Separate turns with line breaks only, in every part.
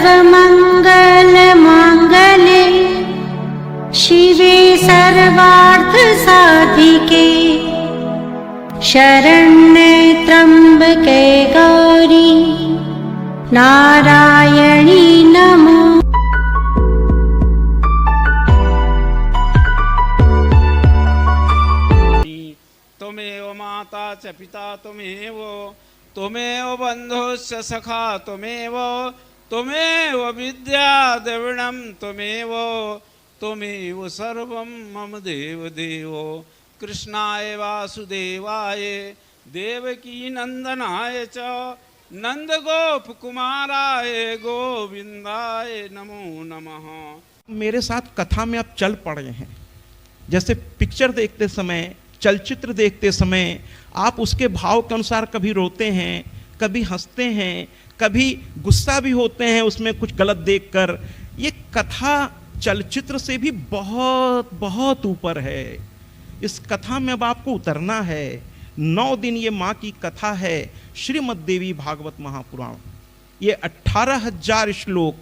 सर्वमङ्गलमाङ्गल्ये शिवे सर्वार्थसाधिके शरण्ये त्र्यम्बके गौरी नारायणी नमो।
त्वमेव माता च पिता त्वमेव, त्वमेव बन्धुश्च सखा त्वमेव, त्वमेव विद्या द्रविणं त्वमेव, त्वमेव सर्वं मम देवदेव। कृष्णाय वासुदेवाय देवकी नंदनाय च नंदगोपकुमाराय गोविंदाय नमो नमः।
मेरे साथ कथा में आप चल पड़े हैं। जैसे पिक्चर देखते समय, चलचित्र देखते समय आप उसके भाव के अनुसार कभी रोते हैं, कभी हंसते हैं, कभी गुस्सा भी होते हैं उसमें कुछ गलत देखकर। ये कथा चलचित्र से भी बहुत बहुत ऊपर है। इस कथा में अब आपको उतरना है। 9 दिन ये माँ की कथा है, श्रीमद् देवी भागवत महापुराण। ये 18,000 श्लोक,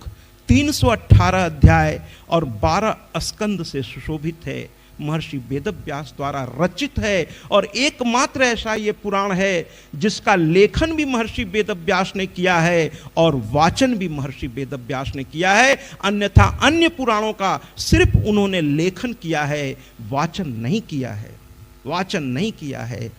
318 अध्याय और 12 स्कंद से सुशोभित है। महर्षि वेदव्यास द्वारा रचित है और एकमात्र ऐसा ये पुराण है जिसका लेखन भी महर्षि वेदव्यास ने किया है और वाचन भी महर्षि वेदव्यास ने किया है। अन्यथा अन्य पुराणों का सिर्फ उन्होंने लेखन किया है, वाचन नहीं किया है, वाचन नहीं किया है।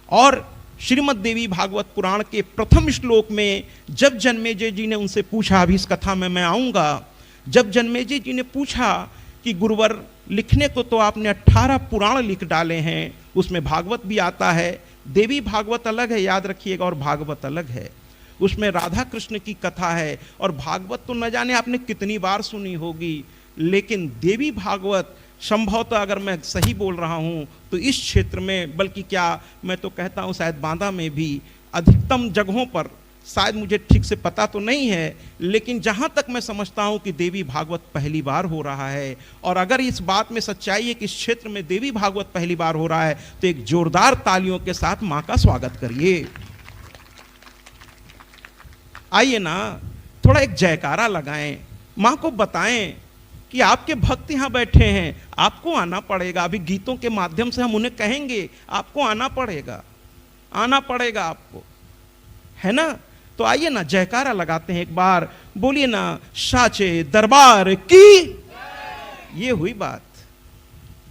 और श्रीमद् देवी भागवत पुराण के प्रथम श्लोक में जब जन्मेजय जी ने उनसे पूछा, अभी इस कथा में मैं आऊंगा, जब जन्मेजय जी ने पूछा कि गुरुवर लिखने को तो आपने 18 पुराण लिख डाले हैं, उसमें भागवत भी आता है, देवी भागवत अलग है याद रखिएगा, और भागवत अलग है। उसमें राधा कृष्ण की कथा है और भागवत तो न जाने आपने कितनी बार सुनी होगी, लेकिन देवी भागवत संभवतः अगर मैं सही बोल रहा हूँ तो इस क्षेत्र में, बल्कि क्या मैं तो कहता हूँ शायद बांदा में भी अधिकतम जगहों पर, शायद मुझे ठीक से पता तो नहीं है, लेकिन जहाँ तक मैं समझता हूँ कि देवी भागवत पहली बार हो रहा है। और अगर इस बात में सच्चाई है कि इस क्षेत्र में देवी भागवत पहली बार हो रहा है तो एक जोरदार तालियों के साथ माँ का स्वागत करिए। आइए ना, थोड़ा एक जयकारा लगाएं, माँ को बताएं कि आपके भक्त यहाँ बैठे हैं, आपको आना पड़ेगा। अभी गीतों के माध्यम से हम उन्हें कहेंगे आपको आना पड़ेगा, आना पड़ेगा आपको, है ना। तो आइए ना जयकारा लगाते हैं एक बार, बोलिए ना साचे दरबार की। ये हुई बात।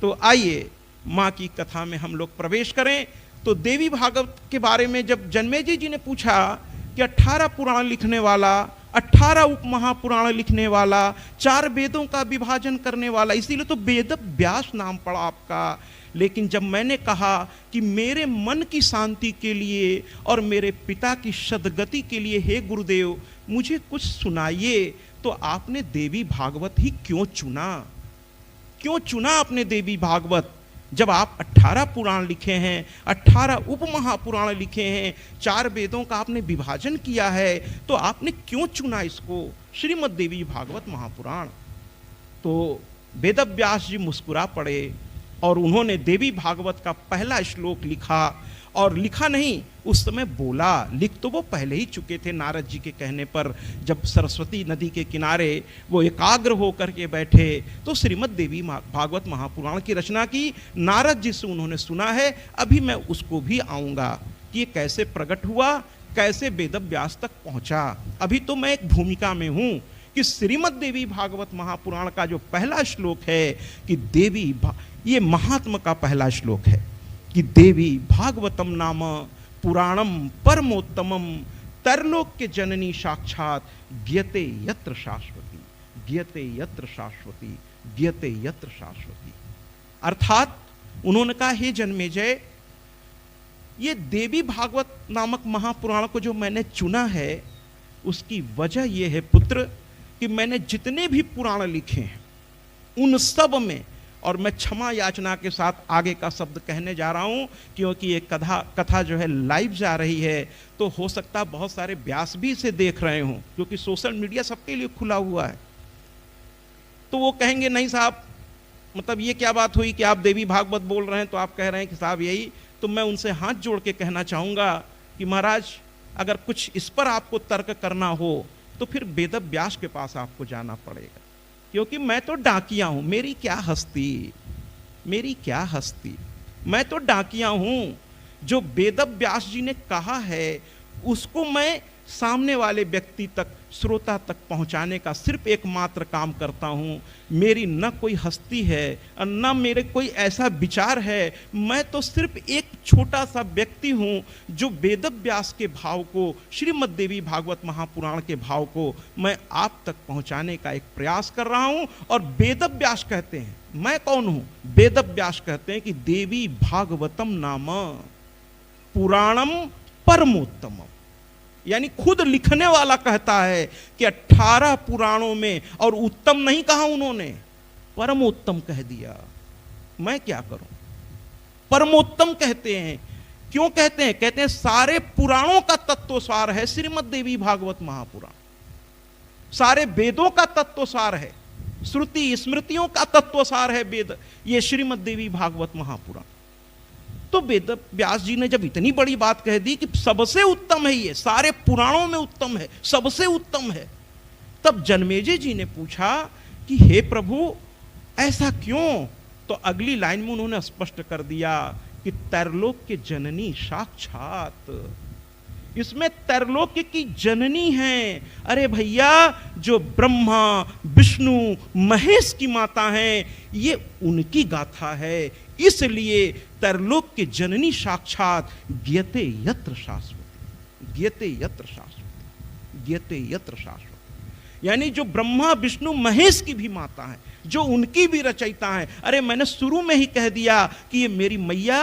तो आइए माँ की कथा में हम लोग प्रवेश करें। तो देवी भागवत के बारे में जब जन्मेजय जी ने पूछा कि 18 पुराण लिखने वाला, 18 उपमहापुराण लिखने वाला, 4 वेदों का विभाजन करने वाला, इसीलिए तो वेद व्यास नाम पड़ा आपका। लेकिन जब मैंने कहा कि मेरे मन की शांति के लिए और मेरे पिता की सद्गति के लिए हे गुरुदेव मुझे कुछ सुनाइए, तो आपने देवी भागवत ही क्यों चुना? क्यों चुना आपने देवी भागवत? जब आप 18 पुराण लिखे हैं, 18 उपमहापुराण लिखे हैं, 4 वेदों का आपने विभाजन किया है, तो आपने क्यों चुना इसको, श्रीमद् देवी भागवत महापुराण? तो वेदव्यास जी मुस्कुरा पड़े और उन्होंने देवी भागवत का पहला श्लोक लिखा। और लिखा नहीं, उस समय बोला। लिख तो वो पहले ही चुके थे नारद जी के कहने पर। जब सरस्वती नदी के किनारे वो एकाग्र होकर के बैठे तो श्रीमद् देवी भागवत महापुराण की रचना की। नारद जी से उन्होंने सुना है। अभी मैं उसको भी आऊँगा कि ये कैसे प्रकट हुआ, कैसे वेदव्यास तक पहुँचा। अभी तो मैं एक भूमिका में हूँ कि श्रीमद् देवी भागवत महापुराण का जो पहला श्लोक है कि देवी, ये महात्मा का पहला श्लोक है कि देवी भागवतम नाम पुराणम परमोत्तमम तरलोक के जननी साक्षात ज्ञते यत्र शाश्वती, ज्ञते यत्र शाश्वती, ज्ञते यत्र शाश्वती। अर्थात उन्होंने कहा हे जन्मेजय, ये देवी भागवत नामक महापुराण को जो मैंने चुना है उसकी वजह ये है पुत्र कि मैंने जितने भी पुराण लिखे हैं उन सब में, और मैं क्षमा याचना के साथ आगे का शब्द कहने जा रहा हूं क्योंकि ये कथा जो है लाइव जा रही है, तो हो सकता है बहुत सारे व्यास भी इसे देख रहे हों क्योंकि सोशल मीडिया सबके लिए खुला हुआ है। तो वो कहेंगे नहीं साहब, मतलब ये क्या बात हुई कि आप देवी भागवत बोल रहे हैं तो आप कह रहे हैं कि साहब यही। तो मैं उनसे हाथ जोड़ के कहना चाहूँगा कि महाराज अगर कुछ इस पर आपको तर्क करना हो तो फिर वेद व्यास के पास आपको जाना पड़ेगा, क्योंकि मैं तो डाकिया हूं, मेरी क्या हस्ती, मेरी क्या हस्ती, मैं तो डाकिया हूं। जो वेद व्यास जी ने कहा है उसको मैं सामने वाले व्यक्ति तक, श्रोता तक पहुंचाने का सिर्फ एकमात्र काम करता हूं। मेरी न कोई हस्ती है और न मेरे कोई ऐसा विचार है, मैं तो सिर्फ एक छोटा सा व्यक्ति हूं जो वेद व्यास के भाव को, श्रीमद् देवी भागवत महापुराण के भाव को मैं आप तक पहुंचाने का एक प्रयास कर रहा हूं। और वेद व्यास कहते हैं, मैं कौन हूं? वेद व्यास कहते हैं कि देवी भागवतम नाम पुराणम परमोत्तम, यानी खुद लिखने वाला कहता है कि 18 पुराणों में, और उत्तम नहीं कहा उन्होंने, परमोत्तम कह दिया। मैं क्या करूं? परमोत्तम कहते हैं। क्यों कहते हैं? कहते हैं सारे पुराणों का तत्वसार है श्रीमद् देवी भागवत महापुराण, सारे वेदों का तत्वसार है, श्रुति स्मृतियों का तत्वसार है वेद, ये श्रीमद् देवी भागवत महापुराण। तो वेद व्यास जी ने जब इतनी बड़ी बात कह दी कि सबसे उत्तम है, ये सारे पुराणों में उत्तम है, सबसे उत्तम है, तब जन्मेजय जी ने पूछा कि हे प्रभु ऐसा क्यों? तो अगली लाइन में उन्होंने स्पष्ट कर दिया कि त्रैलोक के जननी साक्षात, इसमें त्रैलोक्य की जननी है। अरे भैया, जो ब्रह्मा विष्णु महेश की माता हैं, ये उनकी गाथा है, इसलिए त्रैलोक के जननी साक्षात ज्ञते यत्र शाश्वती, ज्ञते यत्र शाश्वती, ज्ञते यत्र शाश्वती, यानी जो ब्रह्मा विष्णु महेश की भी माता है, जो उनकी भी रचयिता है। अरे मैंने शुरू में ही कह दिया कि ये मेरी मैया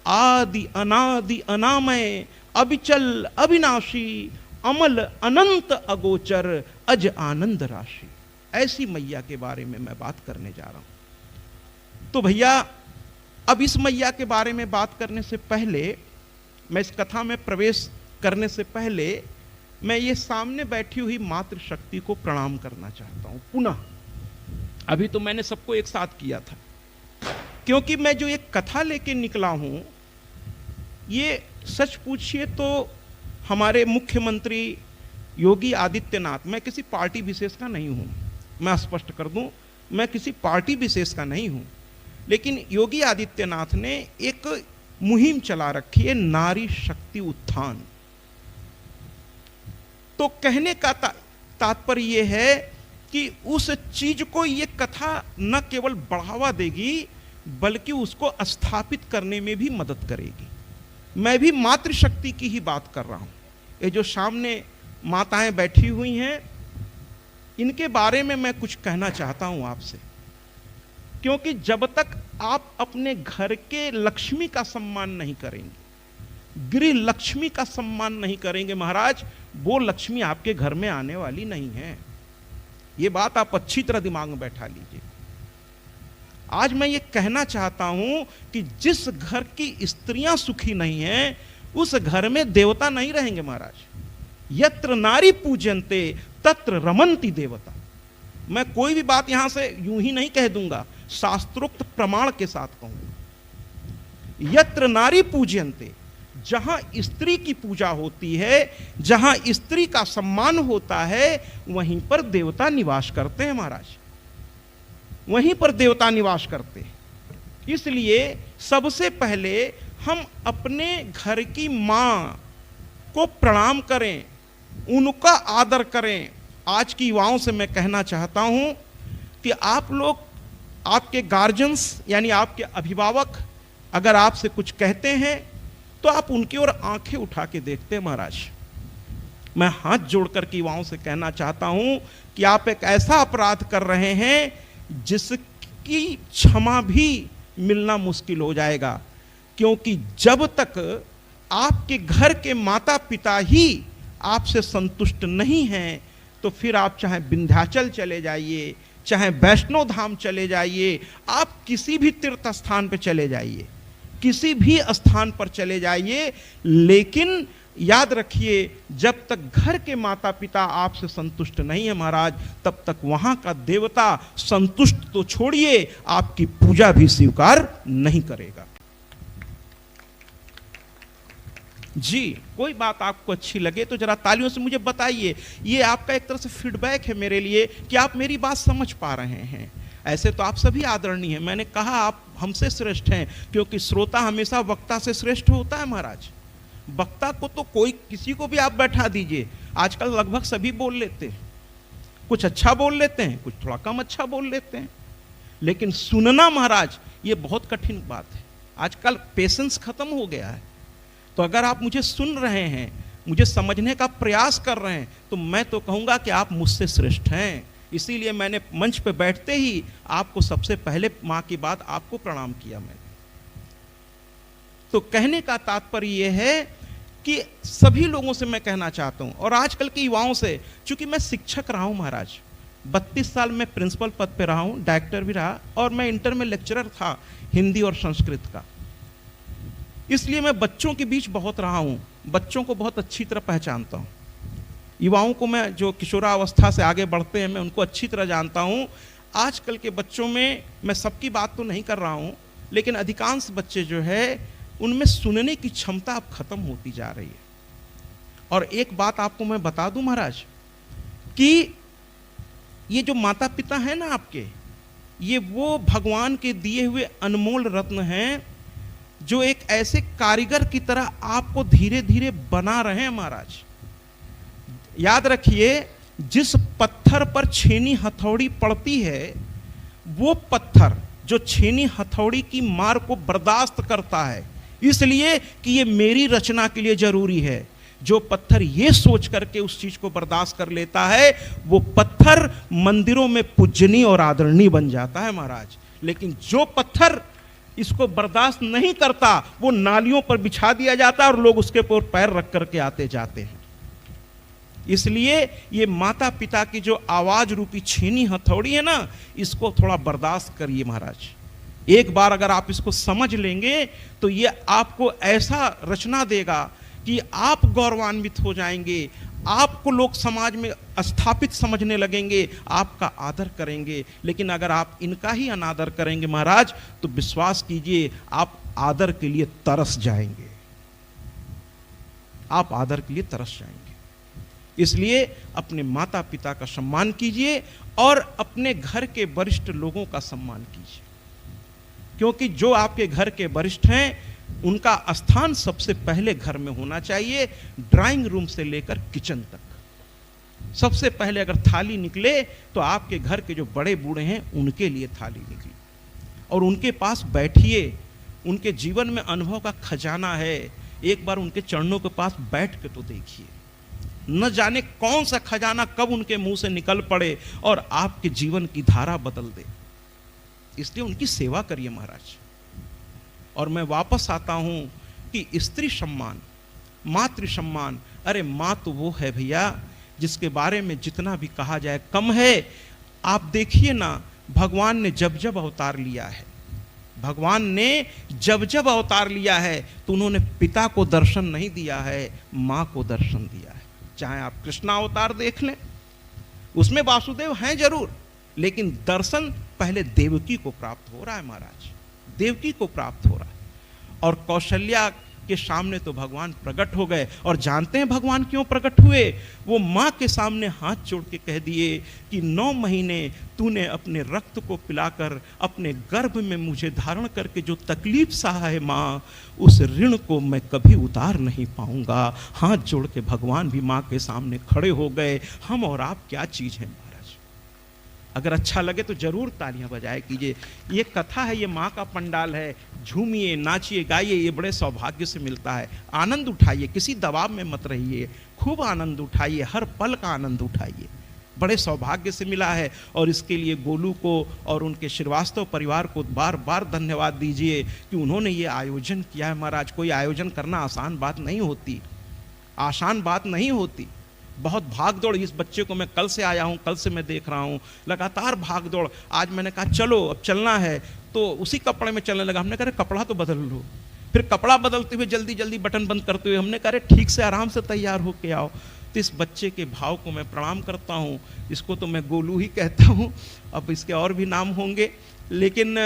आदि अनादि अनामय अविचल अविनाशी अमल अनंत अगोचर अज आनंद राशि, ऐसी मैया के बारे में मैं बात करने जा रहा हूं। तो भैया, अब इस मैया के बारे में बात करने से पहले, मैं इस कथा में प्रवेश करने से पहले, मैं ये सामने बैठी हुई मातृशक्ति को प्रणाम करना चाहता हूं पुनः। अभी तो मैंने सबको एक साथ किया था, क्योंकि मैं जो एक कथा लेके निकला हूं, ये सच पूछिए तो हमारे मुख्यमंत्री योगी आदित्यनाथ, मैं किसी पार्टी विशेष का नहीं हूं, मैं स्पष्ट कर दूं, मैं किसी पार्टी विशेष का नहीं हूं, लेकिन योगी आदित्यनाथ ने एक मुहिम चला रखी है, नारी शक्ति उत्थान। तो कहने का तात्पर्य यह है कि उस चीज को ये कथा न केवल बढ़ावा देगी बल्कि उसको स्थापित करने में भी मदद करेगी। मैं भी मातृशक्ति की ही बात कर रहा हूं। ये जो सामने माताएं बैठी हुई हैं, इनके बारे में मैं कुछ कहना चाहता हूं आपसे, क्योंकि जब तक आप अपने घर के लक्ष्मी का सम्मान नहीं करेंगे, गृह लक्ष्मी का सम्मान नहीं करेंगे महाराज, वो लक्ष्मी आपके घर में आने वाली नहीं है। ये बात आप अच्छी तरह दिमाग में बैठा लीजिए। आज मैं ये कहना चाहता हूं कि जिस घर की स्त्रियां सुखी नहीं हैं, उस घर में देवता नहीं रहेंगे महाराज। यत्र नारी पूजन्ते तत्र रमन्ति देवता। मैं कोई भी बात यहां से यूं ही नहीं कह दूंगा, शास्त्रोक्त प्रमाण के साथ कहूंगा। यत्र नारी पूजन्ते, जहां स्त्री की पूजा होती है, जहां स्त्री का सम्मान होता है, वहीं पर देवता निवास करते हैं महाराज, वहीं पर देवता निवास करते हैं। इसलिए सबसे पहले हम अपने घर की मां को प्रणाम करें, उनका आदर करें। आज की युवाओं से मैं कहना चाहता हूं कि आप लोग, आपके गार्जियंस यानी आपके अभिभावक अगर आपसे कुछ कहते हैं तो आप उनकी ओर आंखें उठा के देखते हैं महाराज। मैं हाथ जोड़कर के युवाओं से कहना चाहता हूं कि आप एक ऐसा अपराध कर रहे हैं जिसकी क्षमा भी मिलना मुश्किल हो जाएगा, क्योंकि जब तक आपके घर के माता पिता ही आपसे संतुष्ट नहीं हैं, तो फिर आप चाहे विंध्याचल चले जाइए, चाहे वैष्णो धाम चले जाइए, आप किसी भी तीर्थ स्थान पर चले जाइए, किसी भी स्थान पर चले जाइए, लेकिन याद रखिए जब तक घर के माता पिता आपसे संतुष्ट नहीं है महाराज, तब तक वहां का देवता संतुष्ट तो छोड़िए, आपकी पूजा भी स्वीकार नहीं करेगा। जी, कोई बात आपको अच्छी लगे तो जरा तालियों से मुझे बताइए। ये आपका एक तरह से फीडबैक है मेरे लिए कि आप मेरी बात समझ पा रहे हैं। ऐसे तो आप सभी आदरणीय हैं, मैंने कहा आप हमसे श्रेष्ठ हैं, क्योंकि श्रोता हमेशा वक्ता से श्रेष्ठ होता है महाराज। वक्ता को तो कोई किसी को भी आप बैठा दीजिए, आजकल लगभग सभी बोल लेते हैं, कुछ अच्छा बोल लेते हैं, कुछ थोड़ा कम अच्छा बोल लेते हैं, लेकिन सुनना महाराज ये बहुत कठिन बात है। आजकल पेशेंस खत्म हो गया है। तो अगर आप मुझे सुन रहे हैं, मुझे समझने का प्रयास कर रहे हैं, तो मैं तो कहूँगा कि आप मुझसे श्रेष्ठ हैं। इसीलिए मैंने मंच पे बैठते ही आपको सबसे पहले माँ की बात आपको प्रणाम किया मैंने। तो कहने का तात्पर्य यह है कि सभी लोगों से मैं कहना चाहता हूँ, और आजकल के युवाओं से, चूंकि मैं शिक्षक रहा हूँ महाराज, 32 साल में प्रिंसिपल पद पे रहा हूँ, डायरेक्टर भी रहा, और मैं इंटर में लेक्चरर था हिंदी और संस्कृत का। इसलिए मैं बच्चों के बीच बहुत रहा हूँ, बच्चों को बहुत अच्छी तरह पहचानता हूँ। युवाओं को मैं, जो किशोरावस्था से आगे बढ़ते हैं, मैं उनको अच्छी तरह जानता हूँ। आजकल के बच्चों में मैं सबकी बात तो नहीं कर रहा हूँ, लेकिन अधिकांश बच्चे जो है उनमें सुनने की क्षमता अब खत्म होती जा रही है। और एक बात आपको मैं बता दूं महाराज कि ये जो माता पिता हैं ना आपके, ये वो भगवान के दिए हुए अनमोल रत्न हैं, जो एक ऐसे कारीगर की तरह आपको धीरे धीरे बना रहे हैं महाराज। याद रखिए, जिस पत्थर पर छेनी हथौड़ी पड़ती है, वो पत्थर जो छेनी हथौड़ी की मार को बर्दाश्त करता है, इसलिए कि ये मेरी रचना के लिए जरूरी है। जो पत्थर ये सोच करके उस चीज को बर्दाश्त कर लेता है, वो पत्थर मंदिरों में पूजनीय और आदरणीय बन जाता है महाराज। लेकिन जो पत्थर इसको बर्दाश्त नहीं करता, वो नालियों पर बिछा दिया जाता है और लोग उसके ऊपर पैर रख करके आते जाते हैं। इसलिए ये माता पिता की जो आवाज रूपी छीनी हथौड़ी है ना, इसको थोड़ा बर्दाश्त करिए महाराज। एक बार अगर आप इसको समझ लेंगे तो ये आपको ऐसा रचना देगा कि आप गौरवान्वित हो जाएंगे, आपको लोग समाज में स्थापित समझने लगेंगे, आपका आदर करेंगे। लेकिन अगर आप इनका ही अनादर करेंगे महाराज, तो विश्वास कीजिए आप आदर के लिए तरस जाएंगे, आप आदर के लिए तरस जाएंगे। इसलिए अपने माता पिता का सम्मान कीजिए और अपने घर के वरिष्ठ लोगों का सम्मान कीजिए, क्योंकि जो आपके घर के वरिष्ठ हैं उनका स्थान सबसे पहले घर में होना चाहिए, ड्राइंग रूम से लेकर किचन तक। सबसे पहले अगर थाली निकले तो आपके घर के जो बड़े बूढ़े हैं उनके लिए थाली निकली, और उनके पास बैठिए। उनके जीवन में अनुभव का खजाना है, एक बार उनके चरणों के पास बैठ के तो देखिए, न जाने कौन सा खजाना कब उनके मुंह से निकल पड़े और आपके जीवन की धारा बदल दे। इसलिए उनकी सेवा करिए महाराज। और मैं वापस आता हूं कि स्त्री सम्मान, मातृ सम्मान, अरे माँ तो वो है भैया जिसके बारे में जितना भी कहा जाए कम है। आप देखिए ना, भगवान ने जब जब अवतार लिया है, भगवान ने जब जब अवतार लिया है तो उन्होंने पिता को दर्शन नहीं दिया है, माँ को दर्शन दिया है। चाहे आप कृष्णा अवतार देख लें, उसमें वासुदेव हैं जरूर, लेकिन दर्शन पहले देवकी को प्राप्त हो रहा है महाराज, देवकी को प्राप्त हो रहा है। और कौशल्या के सामने तो भगवान प्रकट हो गए, और जानते हैं भगवान क्यों प्रकट हुए? वो माँ के सामने हाथ जोड़ के कह दिए कि 9 महीने तूने अपने रक्त को पिलाकर अपने गर्भ में मुझे धारण करके जो तकलीफ सहा है माँ, उस ऋण को मैं कभी उतार नहीं पाऊंगा। हाथ जोड़ के भगवान भी माँ के सामने खड़े हो गए। हम और आप क्या चीज़ हैं महाराज? अगर अच्छा लगे तो जरूर तालियां बजाए कीजिए। ये कथा है, ये माँ का पंडाल है, झूमिए, नाचिए, गाइए, ये बड़े सौभाग्य से मिलता है। आनंद उठाइए, किसी दबाव में मत रहिए, खूब आनंद उठाइए, हर पल का आनंद उठाइए, बड़े सौभाग्य से मिला है। और इसके लिए गोलू को और उनके श्रीवास्तव परिवार को बार बार धन्यवाद दीजिए कि उन्होंने ये आयोजन किया है महाराज। कोई आयोजन करना आसान बात नहीं होती, आसान बात नहीं होती। बहुत भाग दौड़, इस बच्चे को मैं कल से आया हूँ, कल से मैं देख रहा हूँ, लगातार भाग दौड़। आज मैंने कहा चलो अब चलना है, तो उसी कपड़े में चलने लगा। हमने कहा कपड़ा तो बदल लो, फिर कपड़ा बदलते हुए जल्दी जल्दी बटन बंद करते हुए हमने कहा ठीक से आराम से तैयार होके आओ। तो इस बच्चे के भाव को मैं प्रणाम करता हूँ। इसको तो मैं गोलू ही कहता हूँ, अब इसके और भी नाम होंगे, लेकिन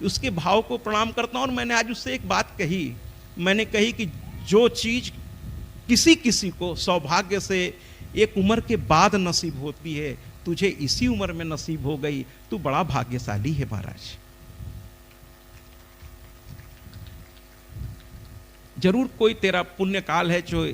उसके भाव को प्रणाम करता हूँ। और मैंने आज उससे एक बात कही, मैंने कही कि जो चीज किसी किसी को सौभाग्य से एक उम्र के बाद नसीब होती है, तुझे इसी उम्र में नसीब हो गई, तू बड़ा भाग्यशाली है महाराज। जरूर कोई तेरा पुण्य काल है जो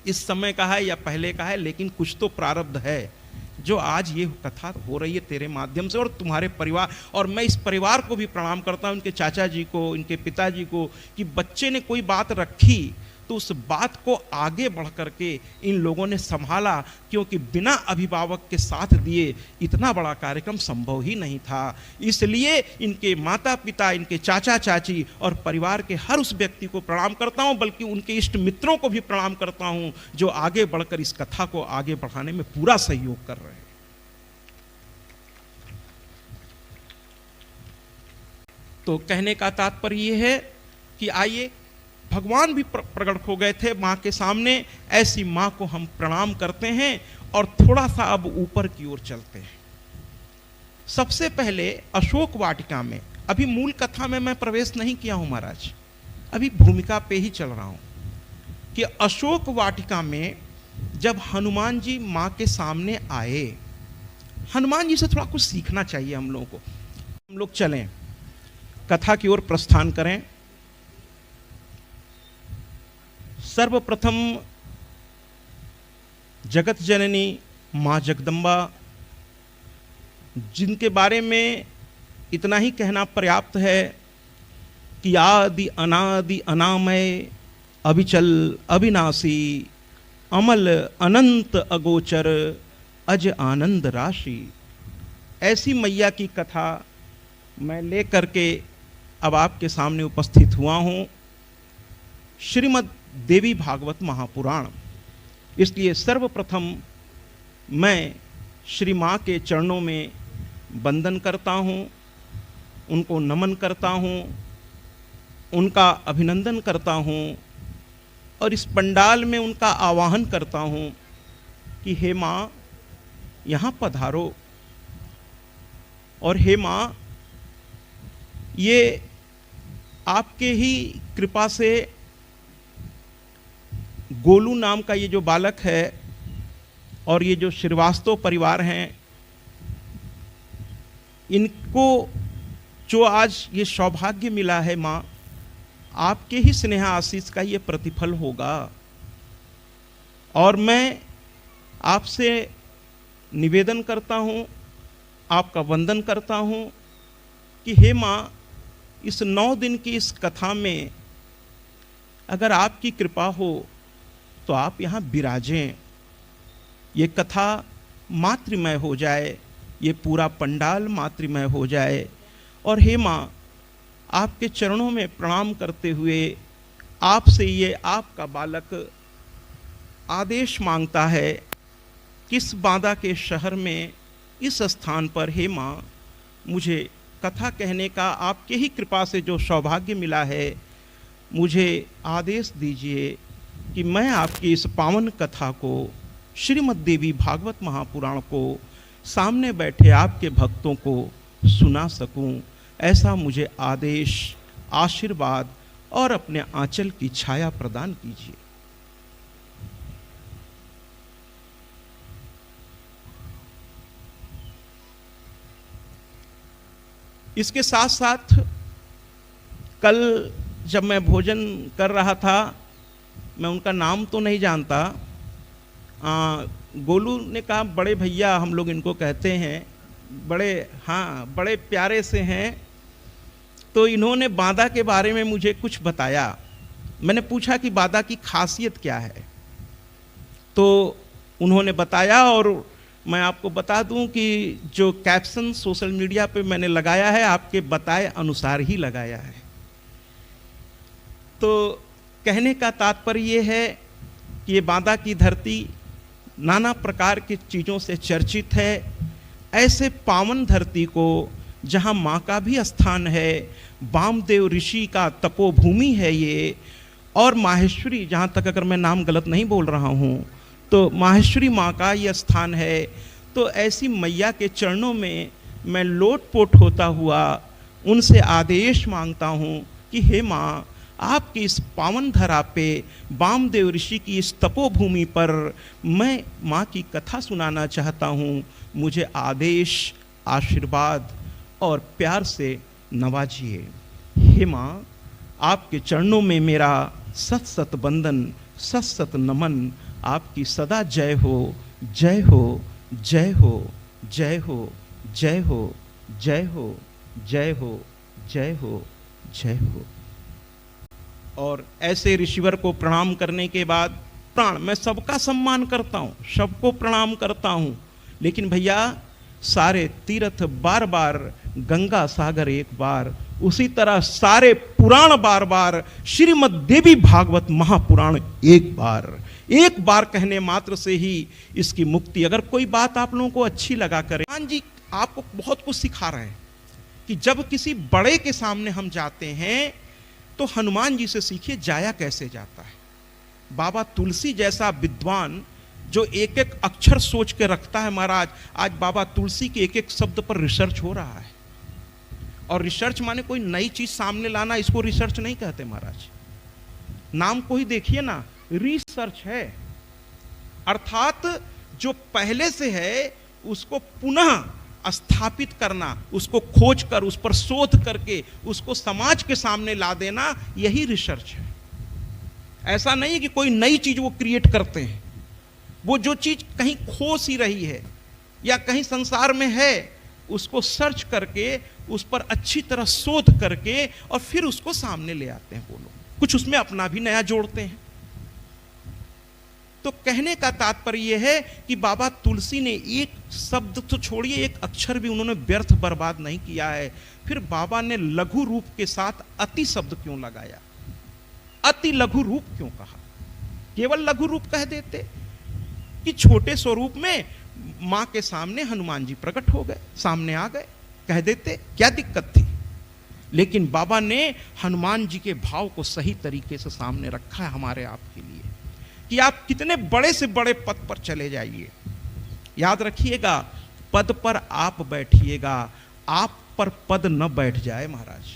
इस समय का है या पहले का है, लेकिन कुछ तो प्रारब्ध है जो आज ये कथा हो रही है तेरे माध्यम से और तुम्हारे परिवार। और मैं इस परिवार को भी प्रणाम करता हूं, इनके चाचा जी को, इनके पिताजी को, कि बच्चे ने कोई बात रखी तो उस बात को आगे बढ़ करके इन लोगों ने संभाला, क्योंकि बिना अभिभावक के साथ दिए इतना बड़ा कार्यक्रम संभव ही नहीं था। इसलिए इनके माता पिता, इनके चाचा चाची और परिवार के हर उस व्यक्ति को प्रणाम करता हूं, बल्कि उनके इष्ट मित्रों को भी प्रणाम करता हूं जो आगे बढ़कर इस कथा को आगे बढ़ाने में पूरा सहयोग कर रहे हैं। तो कहने का तात्पर्य यह है कि आइए, भगवान भी प्रकट हो गए थे मां के सामने, ऐसी मां को हम प्रणाम करते हैं और थोड़ा सा अब ऊपर की ओर चलते हैं। सबसे पहले अशोक वाटिका में, अभी मूल कथा में मैं प्रवेश नहीं किया हूं महाराज, अभी भूमिका पे ही चल रहा हूं, कि अशोक वाटिका में जब हनुमान जी मां के सामने आए, हनुमान जी से थोड़ा कुछ सीखना चाहिए हम लोगों को। हम लोग चलें, कथा की ओर प्रस्थान करें। सर्वप्रथम जगत जननी मां जगदम्बा, जिनके बारे में इतना ही कहना पर्याप्त है कि आदि अनादि अनामय, अविचल अविनाशी, अमल अनंत अगोचर, अज आनंद राशि। ऐसी मैया की कथा मैं लेकर के अब आपके सामने उपस्थित हुआ हूँ, श्रीमद् देवी भागवत महापुराण। इसलिए सर्वप्रथम मैं श्री माँ के चरणों में वंदन करता हूँ, उनको नमन करता हूँ, उनका अभिनंदन करता हूँ और इस पंडाल में उनका आवाहन करता हूँ कि हे माँ, यहाँ पधारो। और हे माँ, ये आपके ही कृपा से गोलू नाम का ये जो बालक है और ये जो श्रीवास्तव परिवार हैं, इनको जो आज ये सौभाग्य मिला है माँ, आपके ही स्नेह आशीष का ये प्रतिफल होगा। और मैं आपसे निवेदन करता हूँ, आपका वंदन करता हूँ कि हे माँ, इस 9 दिन की इस कथा में अगर आपकी कृपा हो तो आप यहाँ विराजें, ये कथा मातृमय हो जाए, ये पूरा पंडाल मातृमय हो जाए। और हे माँ, आपके चरणों में प्रणाम करते हुए आपसे ये आपका बालक आदेश मांगता है कि इस बांदा के शहर में इस स्थान पर हे माँ, मुझे कथा कहने का आपके ही कृपा से जो सौभाग्य मिला है, मुझे आदेश दीजिए कि मैं आपकी इस पावन कथा को, श्रीमद् देवी भागवत महापुराण को सामने बैठे आपके भक्तों को सुना सकूं। ऐसा मुझे आदेश, आशीर्वाद और अपने आंचल की छाया प्रदान कीजिए। इसके साथ साथ कल जब मैं भोजन कर रहा था, मैं उनका नाम तो नहीं जानता, गोलू ने कहा बड़े भैया हम लोग इनको कहते हैं, बड़े, हाँ बड़े प्यारे से हैं। तो इन्होंने बांदा के बारे में मुझे कुछ बताया। मैंने पूछा कि बांदा की खासियत क्या है, तो उन्होंने बताया। और मैं आपको बता दूं कि जो कैप्शन सोशल मीडिया पे मैंने लगाया है, आपके बताए अनुसार ही लगाया है। तो कहने का तात्पर्य ये है कि ये बांदा की धरती नाना प्रकार की चीज़ों से चर्चित है। ऐसे पावन धरती को, जहाँ माँ का भी स्थान है, वामदेव ऋषि का तपोभूमि है ये, और माहेश्वरी, जहाँ तक अगर मैं नाम गलत नहीं बोल रहा हूँ तो माहेश्वरी माँ का ये स्थान है। तो ऐसी मैया के चरणों में मैं लोटपोट होता हुआ उनसे आदेश मांगता हूँ कि हे माँ, आपकी इस पावन धरा पे, वामदेव ऋषि की इस तपोभूमि पर मैं माँ की कथा सुनाना चाहता हूँ। मुझे आदेश, आशीर्वाद और प्यार से नवाजिए। हे माँ, आपके चरणों में मेरा सत सत वंदन, सत सत नमन। आपकी सदा जय हो, जय हो, जय हो, जय हो, जय हो, जय हो, जय हो, जय हो, जय हो। और ऐसे ऋषिवर को प्रणाम करने के बाद मैं सबका सम्मान करता हूँ, सबको प्रणाम करता हूँ, लेकिन भैया सारे तीर्थ बार बार, गंगा सागर एक बार, उसी तरह सारे पुराण बार बार, श्रीमद् देवी भागवत महापुराण एक बार कहने मात्र से ही इसकी मुक्ति। अगर कोई बात आप लोगों को अच्छी लगा करे, हनुमान जी आपको बहुत कुछ सिखा रहे हैं कि जब किसी बड़े के सामने हम जाते हैं तो हनुमान जी से सीखिए जाया कैसे जाता है। बाबा तुलसी जैसा विद्वान जो एक एक अक्षर सोच के रखता है महाराज, आज बाबा तुलसी के एक एक शब्द पर रिसर्च हो रहा है। और रिसर्च माने कोई नई चीज सामने लाना, इसको रिसर्च नहीं कहते महाराज। नाम को ही देखिए ना, रिसर्च है। अर्थात जो पहले से है उसको पुनः स्थापित करना, उसको खोज कर, उस पर शोध करके उसको समाज के सामने ला देना, यही रिसर्च है। ऐसा नहीं है कि कोई नई चीज वो क्रिएट करते हैं। वो जो चीज कहीं खो सी रही है या कहीं संसार में है, उसको सर्च करके, उस पर अच्छी तरह शोध करके और फिर उसको सामने ले आते हैं वो लोग। कुछ उसमें अपना भी नया जोड़ते हैं। तो कहने का तात्पर्य यह है कि बाबा तुलसी ने एक शब्द तो छोड़िए, एक अक्षर भी उन्होंने व्यर्थ बर्बाद नहीं किया है। फिर बाबा ने लघु रूप के साथ अति शब्द क्यों लगाया, अति लघु रूप क्यों कहा? केवल लघु रूप कह देते कि छोटे स्वरूप में मां के सामने हनुमान जी प्रकट हो गए, सामने आ गए, कह देते, क्या दिक्कत थी? लेकिन बाबा ने हनुमान जी के भाव को सही तरीके से सामने रखा है हमारे आपके लिए कि आप कितने बड़े से बड़े पद पर चले जाइए, याद रखिएगा पद पर आप बैठिएगा, आप पर पद न बैठ जाए महाराज।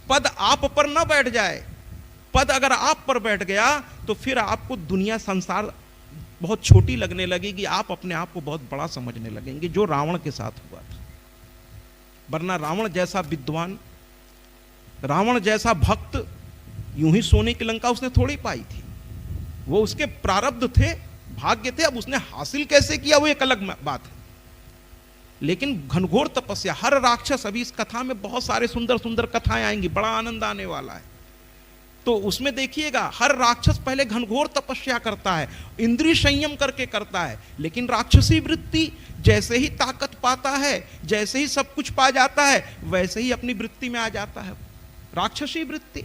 पद आप पर न बैठ जाए। पद अगर आप पर बैठ गया तो फिर आपको दुनिया संसार बहुत छोटी लगने लगेगी, आप अपने आप को बहुत बड़ा समझने लगेंगे, जो रावण के साथ हुआ था। वरना रावण जैसा विद्वान, रावण जैसा भक्त यूं ही सोने की लंका उसने थोड़ी पाई थी। वो उसके प्रारब्ध थे, भाग्य थे। अब उसने हासिल कैसे किया वो एक अलग बात है। लेकिन घनघोर तपस्या, हर राक्षस, अभी इस कथा में बहुत सारे सुंदर सुंदर कथाएं आएंगी, बड़ा आनंद आने वाला है। तो उसमें देखिएगा हर राक्षस पहले घनघोर तपस्या करता है, इंद्रिय संयम करके करता है, लेकिन राक्षसी वृत्ति जैसे ही ताकत पाता है, जैसे ही सब कुछ पा जाता है, वैसे ही अपनी वृत्ति में आ जाता है राक्षसी वृत्ति।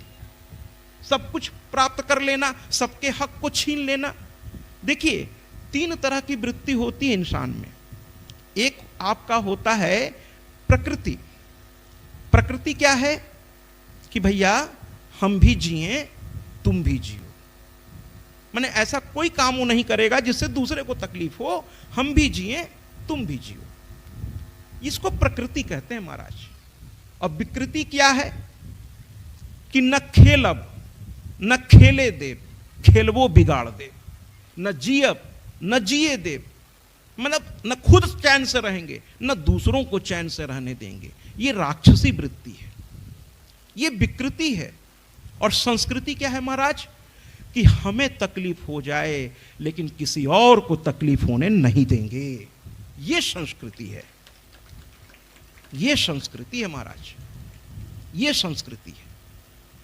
सब कुछ प्राप्त कर लेना, सबके हक को छीन लेना। देखिए 3 तरह की वृत्ति होती है इंसान में। एक आपका होता है प्रकृति। प्रकृति क्या है कि भैया हम भी जिए, तुम भी जियो। माने ऐसा कोई काम वो नहीं करेगा जिससे दूसरे को तकलीफ हो, हम भी जिए, तुम भी जियो। इसको प्रकृति कहते हैं महाराज। और विकृति क्या है कि न खेलब न खेले देव, खेलवो बिगाड़ देव, न जियब न जिए देव। मतलब न खुद चैन से रहेंगे, न दूसरों को चैन से रहने देंगे। ये राक्षसी वृत्ति है, ये विकृति है। और संस्कृति क्या है महाराज कि हमें तकलीफ हो जाए लेकिन किसी और को तकलीफ होने नहीं देंगे। ये संस्कृति है, ये संस्कृति है महाराज, ये संस्कृति है।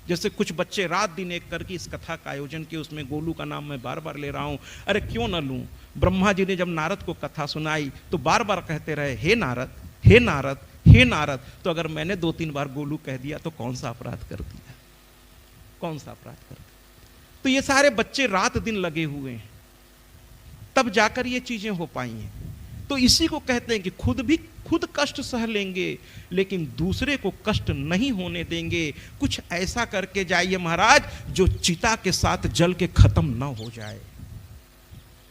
जैसे कुछ बच्चे रात दिन एक करके इस कथा का आयोजन किए, उसमें गोलू का नाम मैं बार बार ले रहा हूं। अरे क्यों ना लूं? ब्रह्मा जी ने जब नारद को कथा सुनाई तो बार बार कहते रहे, हे नारद, हे नारद, हे नारद। तो अगर मैंने 2-3 बार गोलू कह दिया तो कौन सा अपराध कर दिया? कौन सा अपराध कर दिया? तो ये सारे बच्चे रात दिन लगे हुए हैं, तब जाकर ये चीजें हो पाई हैं। तो इसी को कहते हैं कि खुद कष्ट सह लेंगे लेकिन दूसरे को कष्ट नहीं होने देंगे। कुछ ऐसा करके जाइए महाराज जो चिता के साथ जल के खत्म ना हो जाए।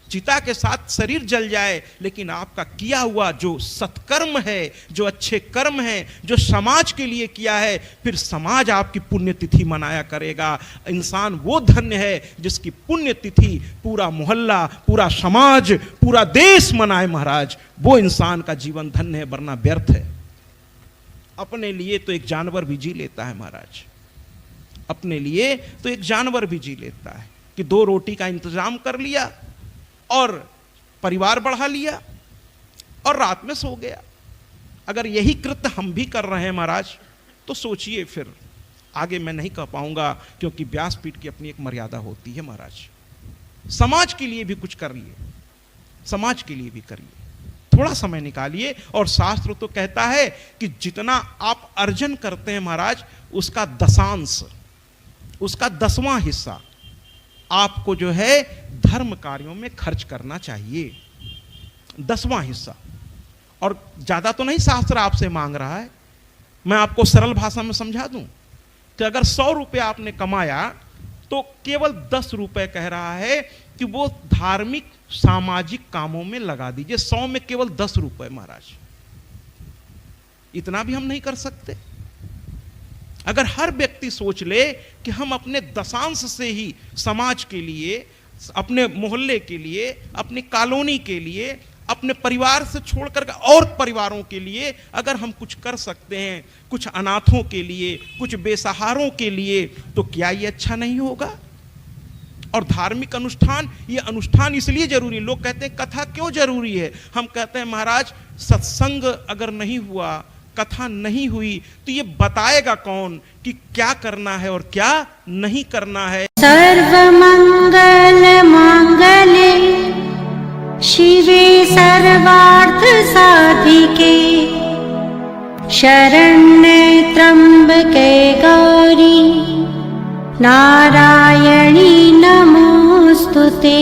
चिता के साथ शरीर जल जाए, लेकिन आपका किया हुआ जो सत्कर्म है, जो अच्छे कर्म हैं, जो समाज के लिए किया है, फिर समाज आपकी पुण्यतिथि मनाया करेगा। इंसान वो धन्य है जिसकी पुण्यतिथि पूरा मोहल्ला, पूरा समाज, पूरा देश मनाए महाराज। वो इंसान का जीवन धन्य है, वरना व्यर्थ है। अपने लिए तो एक जानवर भी जी लेता है महाराज, अपने लिए तो एक जानवर भी जी लेता है कि 2 रोटी का इंतजाम कर लिया और परिवार बढ़ा लिया और रात में सो गया। अगर यही कृत्य हम भी कर रहे हैं महाराज, तो सोचिए फिर आगे मैं नहीं कह पाऊंगा, क्योंकि व्यासपीठ की अपनी एक मर्यादा होती है महाराज। समाज के लिए भी कुछ करिए, समाज के लिए भी करिए, थोड़ा समय निकालिए। और शास्त्र तो कहता है कि जितना आप अर्जन करते हैं महाराज, उसका दशांश, उसका 10वां हिस्सा आपको जो है धर्म कार्यों में खर्च करना चाहिए। 10वां हिस्सा। और ज्यादा तो नहीं शास्त्र आपसे मांग रहा है। मैं आपको सरल भाषा में समझा दूं कि अगर 100 रुपये आपने कमाया, तो केवल 10 रुपये कह रहा है कि वो धार्मिक सामाजिक कामों में लगा दीजिए। 100 में केवल 10 रुपये महाराज। इतना भी हम नहीं कर सकते? अगर हर व्यक्ति सोच ले कि हम अपने दशांश से ही समाज के लिए, अपने मोहल्ले के लिए, अपनी कॉलोनी के लिए, अपने परिवार से छोड़कर और परिवारों के लिए अगर हम कुछ कर सकते हैं, कुछ अनाथों के लिए, कुछ बेसहारों के लिए, तो क्या ये अच्छा नहीं होगा? और धार्मिक अनुष्ठान, ये अनुष्ठान इसलिए जरूरी है। लोग कहते हैं कथा क्यों जरूरी है? हम कहते हैं महाराज, सत्संग अगर नहीं हुआ, कथा नहीं हुई, तो ये बताएगा कौन कि क्या करना है और क्या नहीं करना है।
सर्वमंगल मांगल्ये शिवे सर्वार्थ साधिके शरण्ये त्र्यंबके गौरी नारायणी नमोस्तुते।